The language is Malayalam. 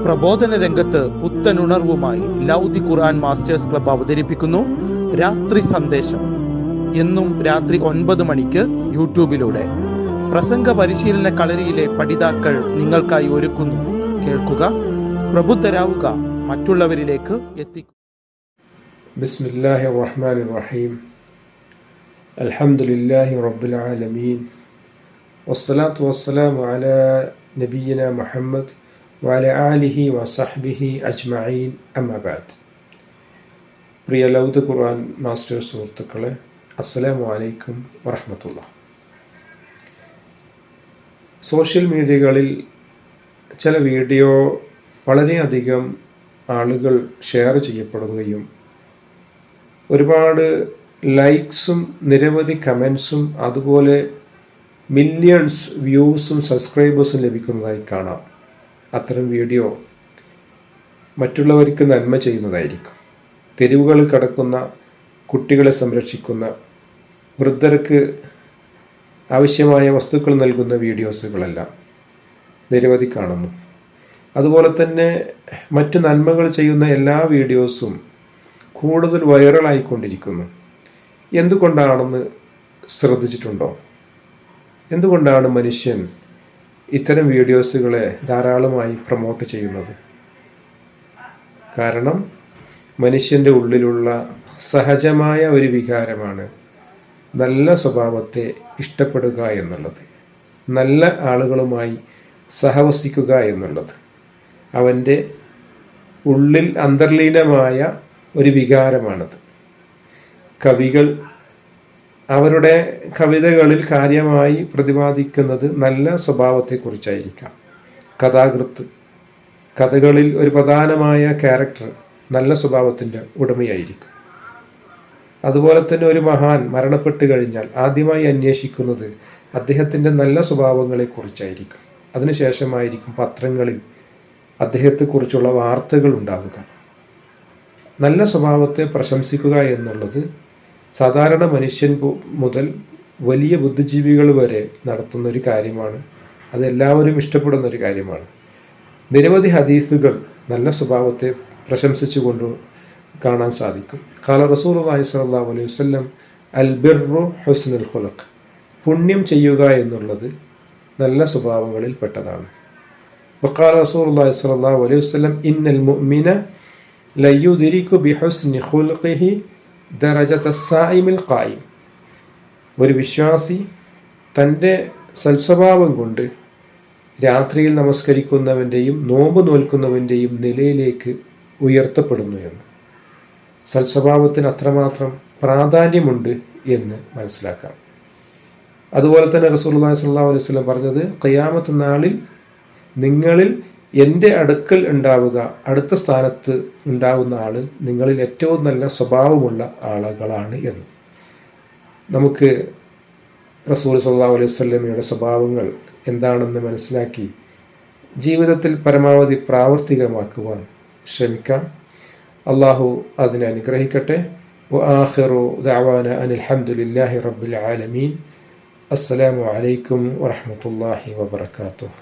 പ്രബോധന രംഗത്ത് പുത്തനുണർവുമായി ലൗദി ഖുർആൻ മാസ്റ്റേഴ്സ് ക്ലബ്ബ് അവതരിപ്പിക്കുന്നു രാത്രി സന്ദേശം. എന്നും രാത്രി 9 മണിക്ക് യൂട്യൂബിലൂടെ പ്രസംഗ പരിശീലന കളരിയിലെ പഠിതാക്കൾ നിങ്ങൾക്കായി ഒരുക്കുന്നു. കേൾക്കുക, പ്രബുദ്ധരാവുക, മറ്റുള്ളവരിലേക്ക് എത്തിക്കുക. ബിസ്മില്ലാഹിർ റഹ്മാനിർ റഹീം. അൽഹംദുലില്ലാഹി റബ്ബിൽ ആലമീൻ. വസ്സലാത്തു വസ്സലാമു അലാ നബിയിന മുഹമ്മദ് വഅലാ ആലിഹി വസഹ്ബിഹി അജ്മഈൻ. അമ്മാ ബഅദ്. പ്രിയ ലൗദി ഖുർആൻ മാസ്റ്റേഴ്സ് സുഹൃത്തുക്കളെ, അസ്സലാമു അലൈക്കും വറഹ്മത്തുള്ളാഹി. സോഷ്യൽ മീഡിയകളിൽ ചില വീഡിയോ വളരെയധികം ആളുകൾ ഷെയർ ചെയ്യപ്പെടുകയും ഒരുപാട് ലൈക്സും നിരവധി കമൻസും അതുപോലെ മില്യൺസ് വ്യൂസും സബ്സ്ക്രൈബേഴ്സും ലഭിക്കുന്നതായി കാണാം. അത്തരം വീഡിയോ മറ്റുള്ളവർക്ക് നന്മ ചെയ്യുന്നതായിരിക്കും. തെരുവുകളിൽ കിടക്കുന്ന കുട്ടികളെ സംരക്ഷിക്കുന്ന, വൃദ്ധർക്ക് ആവശ്യമായ വസ്തുക്കൾ നൽകുന്ന വീഡിയോസുകളെല്ലാം നിരവധി കാണുന്നു. അതുപോലെ തന്നെ മറ്റു നന്മകൾ ചെയ്യുന്ന എല്ലാ വീഡിയോസും കൂടുതൽ വൈറലായിക്കൊണ്ടിരിക്കുന്നു. എന്തുകൊണ്ടാണെന്ന് ശ്രദ്ധിച്ചിട്ടുണ്ടോ? എന്തുകൊണ്ടാണ് മനുഷ്യൻ ഇത്തരം വീഡിയോസുകളെ ധാരാളമായി പ്രൊമോട്ട് ചെയ്യുന്നത്? കാരണം മനുഷ്യൻ്റെ ഉള്ളിലുള്ള സഹജമായ ഒരു വികാരമാണ് നല്ല സ്വഭാവത്തെ ഇഷ്ടപ്പെടുക എന്നുള്ളത്, നല്ല ആളുകളുമായി സഹവസിക്കുക എന്നുള്ളത്. അവൻ്റെ ഉള്ളിൽ അന്തർലീനമായ ഒരു വികാരമാണത്. കവികൾ അവരുടെ കവിതകളിൽ കാര്യമായി പ്രതിപാദിക്കുന്നത് നല്ല സ്വഭാവത്തെക്കുറിച്ചായിരിക്കാം. കഥാകൃത്ത് കഥകളിൽ ഒരു പ്രധാനമായ ക്യാരക്ടർ നല്ല സ്വഭാവത്തിൻ്റെ ഉടമയായിരിക്കും. അതുപോലെ തന്നെ ഒരു മഹാൻ മരണപ്പെട്ട് കഴിഞ്ഞാൽ ആദ്യമായി അന്വേഷിക്കുന്നത് അദ്ദേഹത്തിൻ്റെ നല്ല സ്വഭാവങ്ങളെക്കുറിച്ചായിരിക്കും. അതിനുശേഷമായിരിക്കും പത്രങ്ങളിൽ അദ്ദേഹത്തെക്കുറിച്ചുള്ള വാർത്തകൾ ഉണ്ടാവുക. നല്ല സ്വഭാവത്തെ പ്രശംസിക്കുക എന്നുള്ളത് സാധാരണ മനുഷ്യൻ മുതൽ വലിയ ബുദ്ധിജീവികൾ വരെ നടത്തുന്ന ഒരു കാര്യമാണ്. അതെല്ലാവരും ഇഷ്ടപ്പെടുന്ന ഒരു കാര്യമാണ്. നിരവധി ഹദീസുകൾ നല്ല സ്വഭാവത്തെ പ്രശംസിച്ചുകൊണ്ട് കാണാൻ സാധിക്കും. ഖാല റസൂലുള്ളാഹി സ്വല്ലല്ലാഹു അലൈഹി വസല്ലം, അൽ ബിർറു ഹുസ്നുൽ ഖുലുഖ്. പുണ്യം ചെയ്യുക എന്നുള്ളത് നല്ല സ്വഭാവങ്ങളിൽ പെട്ടതാണ്. വഖാല റസൂലുള്ളാഹി സ്വല്ലല്ലാഹു അലൈഹി വസല്ലം, ഇന്നൽ മുഅ്മിന ലയുദ്രികു ബിഹുസ്നി ഖുലുഖിഹി ദറജത സായിമിൽ ഖായിം. ഒരു വിശ്വാസി തൻ്റെ സൽസ്വഭാവം കൊണ്ട് രാത്രിയിൽ നമസ്കരിക്കുന്നവൻ്റെയും നോമ്പ് നോൽക്കുന്നവൻ്റെയും നിലയിലേക്ക് ഉയർത്തപ്പെടുന്നു എന്ന്. സൽസ്വഭാവത്തിന് അത്രമാത്രം പ്രാധാന്യമുണ്ട് എന്ന് മനസ്സിലാക്കാം. അതുപോലെ തന്നെ റസൂലുള്ളാഹി സ്വല്ലല്ലാഹു അലൈഹി വസല്ലം പറഞ്ഞത്, ഖിയാമത്ത് നാളിൽ നിങ്ങളിൽ എൻ്റെ അടുക്കൽ ഉണ്ടാവുക, അടുത്ത സ്ഥാനത്ത് ഉണ്ടാവുന്ന ആൾ നിങ്ങളിൽ ഏറ്റവും നല്ല സ്വഭാവമുള്ള ആളുകളാണ് എന്ന്. നമുക്ക് റസൂൽ സ്വല്ലല്ലാഹു അലൈഹി വസല്ലമയുടെ സ്വഭാവങ്ങൾ എന്താണെന്ന് മനസ്സിലാക്കി ജീവിതത്തിൽ പരമാവധി പ്രാവർത്തികമാക്കുവാൻ ശ്രമിക്കാം. അള്ളാഹു അതിനെ അനുഗ്രഹിക്കട്ടെ. വആഖിറു ദഅവാന അനിൽ ഹംദുലില്ലാഹി റബ്ബിൽ ആലമീൻ. അസ്സലാമു അലൈക്കും വറഹ്മത്തുള്ളാഹി വബറകാതുഹു.